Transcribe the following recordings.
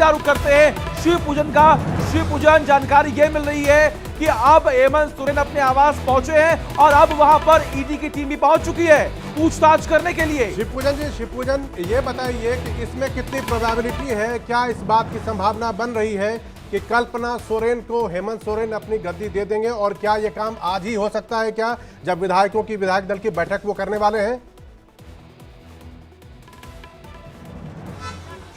सीधा रुख करते हैं शिव पूजन का। शिव पूजन जानकारी ये मिल रही है कि अब हेमंत सोरेन अपने आवास पहुंचे हैं और अब वहां पर ईडी की टीम भी पहुंच चुकी है पूछताछ करने के लिए। शिवपूजन जी, शिवपूजन ये बताइए कि इसमें कितनी प्रोबेबिलिटी है, क्या इस बात की संभावना बन रही है कि कल्पना सोरेन को हेमंत सोरेन अपनी गद्दी दे देंगे, और क्या ये काम आज ही हो सकता है क्या, जब विधायकों की विधायक दल की बैठक वो करने वाले हैं?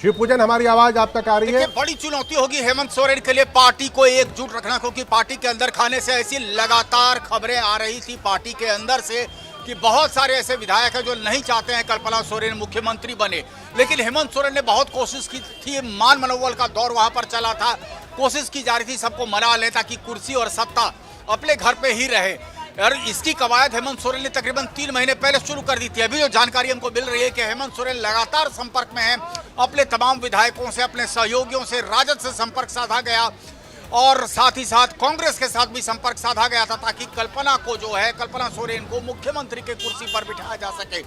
शिवपूजन, हमारी आवाज आप तक आ रही है? बड़ी चुनौती होगी हेमंत सोरेन के लिए पार्टी को एकजुट रखना, क्योंकि पार्टी के अंदर खाने से ऐसी लगातार खबरें आ रही थी पार्टी के अंदर से कि बहुत सारे ऐसे विधायक हैं जो नहीं चाहते हैं कल्पना सोरेन मुख्यमंत्री बने। लेकिन हेमंत सोरेन ने बहुत कोशिश की थी, मान मनोबल का दौर वहां पर चला था, कोशिश की जा रही थी सबको मना ले ताकि कुर्सी और सत्ता अपने घर पे ही रहे। और इसकी कवायद हेमंत सोरेन ने तकरीबन 3 महीने पहले शुरू कर दी थी। अभी जो जानकारी हमको मिल रही है कि हेमंत सोरेन लगातार संपर्क में है अपने तमाम विधायकों से, अपने सहयोगियों से, राजद से संपर्क साधा गया और साथ ही साथ कांग्रेस के साथ भी संपर्क साधा गया था ताकि कल्पना को जो है, कल्पना सोरेन को मुख्यमंत्री के कुर्सी पर बिठाया जा सके।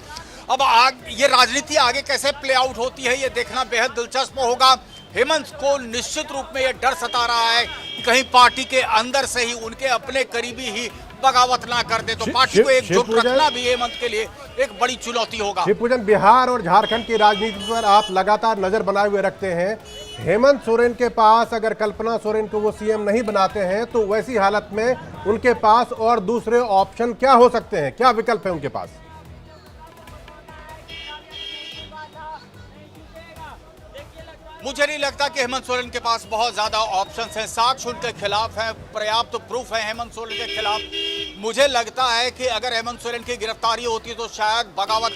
अब ये राजनीति आगे कैसे प्ले आउट होती है ये देखना बेहद दिलचस्प होगा। हेमंत को निश्चित रूप में ये डर सता रहा है कि कहीं पार्टी के अंदर से ही उनके अपने करीबी ही बगावत ना कर दे, तो पार्टी को एकजुट रखना भी हेमंत के लिए एक बड़ी चुनौती होगा। शिवपूजन, बिहार और झारखंड की राजनीति पर आप लगातार नजर बनाए हुए रखते हैं। हेमंत सोरेन के पास अगर कल्पना सोरेन को वो सीएम नहीं बनाते हैं तो वैसी हालत में उनके पास और दूसरे ऑप्शन क्या हो सकते हैं, क्या विकल्प है उनके पास? मुझे नहीं लगता कि हेमंत सोरेन के पास बहुत ज्यादा ऑप्शंस हैं। साक्ष्य उनके खिलाफ हैं, पर्याप्त प्रूफ है हेमंत सोरेन के खिलाफ। मुझे लगता है कि अगर हेमंत सोरेन की गिरफ्तारी होती तो शायद बगावत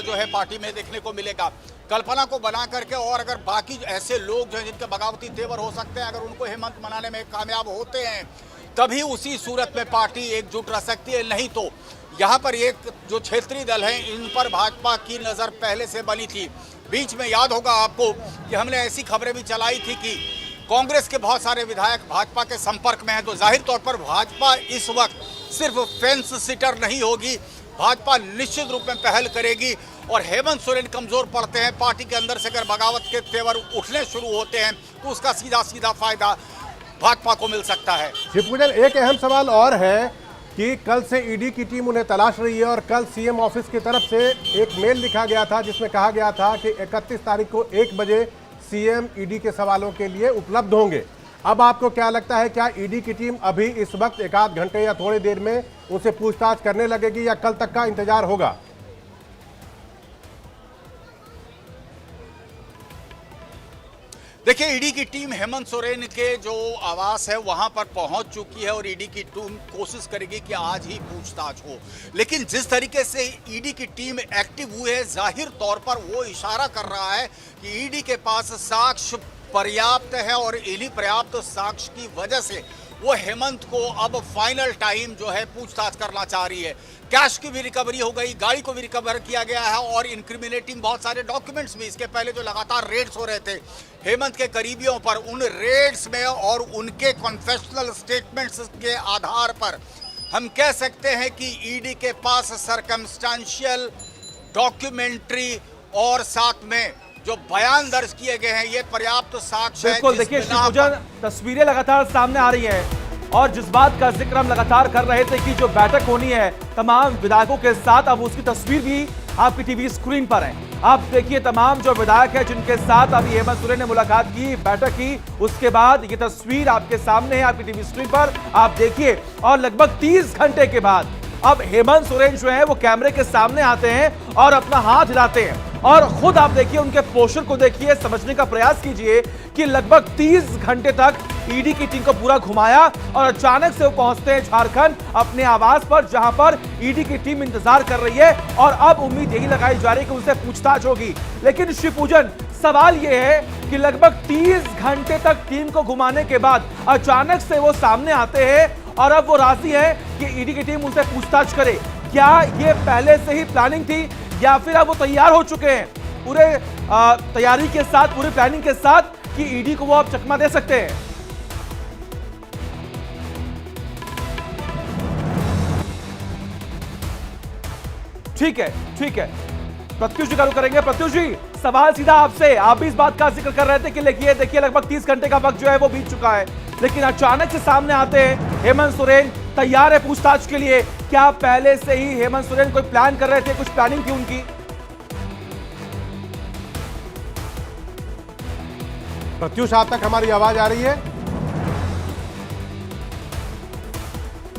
जो है पार्टी में देखने को मिलेगा। कल्पना को बना करके और अगर बाकी ऐसे लोग जो हैं जिनके बगावती तेवर हो सकते हैं, अगर उनको हेमंत बनाने में कामयाब होते हैं तभी उसी सूरत में पार्टी एकजुट रह सकती है। नहीं तो यहाँ पर एक जो क्षेत्रीय दल है इन पर भाजपा की नजर पहले से बनी थी। बीच में याद होगा आपको कि हमने ऐसी खबरें भी चलाई थी कि कांग्रेस के बहुत सारे विधायक भाजपा के संपर्क में हैं, तो जाहिर तौर पर भाजपा इस वक्त सिर्फ फेंस सिटर नहीं होगी, भाजपा निश्चित रूप में पहल करेगी। और हेमंत सोरेन कमजोर पड़ते हैं पार्टी के अंदर से, अगर बगावत के तेवर उठने शुरू होते हैं तो उसका सीधा सीधा फायदा भाजपा को मिल सकता है। शिवपूजन, एक अहम सवाल और है कि कल से ईडी की टीम उन्हें तलाश रही है और कल सीएम ऑफिस की तरफ से एक मेल लिखा गया था जिसमें कहा गया था कि 31 तारीख को 1 बजे सीएम ईडी के सवालों के लिए उपलब्ध होंगे। अब आपको क्या लगता है, क्या ईडी की टीम अभी इस वक्त 1 आध घंटे या थोड़ी देर में उनसे पूछताछ करने लगेगी या कल तक का इंतजार होगा? देखिए, ईडी की टीम हेमंत सोरेन के जो आवास है वहां पर पहुंच चुकी है और ईडी की टीम कोशिश करेगी कि आज ही पूछताछ हो। लेकिन जिस तरीके से ईडी की टीम एक्टिव हुई है, जाहिर तौर पर वो इशारा कर रहा है कि ईडी के पास साक्ष्य पर्याप्त है और इन्हीं पर्याप्त साक्ष्य की वजह से वो हेमंत को अब फाइनल टाइम जो है पूछताछ करना चाह रही है। कैश की भी रिकवरी हो गई, गाड़ी को भी रिकवर किया गया है और इंक्रिमिनेटिंग बहुत सारे डॉक्यूमेंट्स भी इसके पहले जो लगातार रेड्स हो रहे थे हेमंत के करीबियों पर, उन रेड्स में और उनके कॉन्फेशनल स्टेटमेंट्स के आधार पर हम कह सकते हैं कि ईडी के पास सर्कमस्टेंशियल, डॉक्यूमेंट्री और साथ में जो बयान दर्ज किए गए हैं ये पर्याप्त साक्ष्य है। बिल्कुल, देखिए शिवपूजन, तस्वीरें लगातार सामने आ रही हैं और जिस बात का जिक्र हम लगातार कर रहे थे कि जो बैठक होनी है तमाम विधायकों के साथ, अब उसकी तस्वीर भी आपकी टीवी स्क्रीन पर है। आप देखिए तमाम जो विधायक हैं जिनके साथ अभी हेमंत सोरेन ने मुलाकात की, बैठक की, उसके बाद ये तस्वीर आपके सामने है आपकी टीवी स्क्रीन पर, आप देखिए। और लगभग 30 घंटे के बाद अब हेमंत सोरेन जो है वो कैमरे के सामने आते हैं और अपना हाथ हिलाते हैं और खुद आप देखिए उनके पोस्टर को देखिए, समझने का प्रयास कीजिए कि लगभग 30 घंटे तक ईडी की टीम को पूरा घुमाया और अचानक से वो पहुंचते हैं झारखंड अपने आवास पर, जहां पर ईडी की टीम इंतजार कर रही है और अब उम्मीद यही लगाई जा रही है कि उनसे पूछताछ होगी। लेकिन शिवपूजन, सवाल यह है कि लगभग 30 घंटे तक टीम को घुमाने के बाद अचानक से वो सामने आते हैं और अब वो राजी है कि ईडी की टीम उनसे पूछताछ करे। क्या ये पहले से ही प्लानिंग थी या फिर अब वो तैयार हो चुके हैं पूरे तैयारी के साथ, पूरी प्लानिंग के साथ कि ईडी को वो अब चकमा दे सकते हैं? ठीक है, ठीक है। प्रत्युष जी चालू करेंगे। प्रत्युष जी, सवाल सीधा आपसे, आप भी इस बात का जिक्र कर रहे थे कि देखिए लगभग 30 घंटे का वक्त जो है वो बीत चुका है, लेकिन अचानक से सामने आते हैं हेमंत सोरेन, तैयार है पूछताछ के लिए। क्या पहले से ही हेमंत सोरेन कोई प्लान कर रहे थे, कुछ प्लानिंग थी उनकी? प्रत्युष, आप तक हमारी आवाज आ रही है?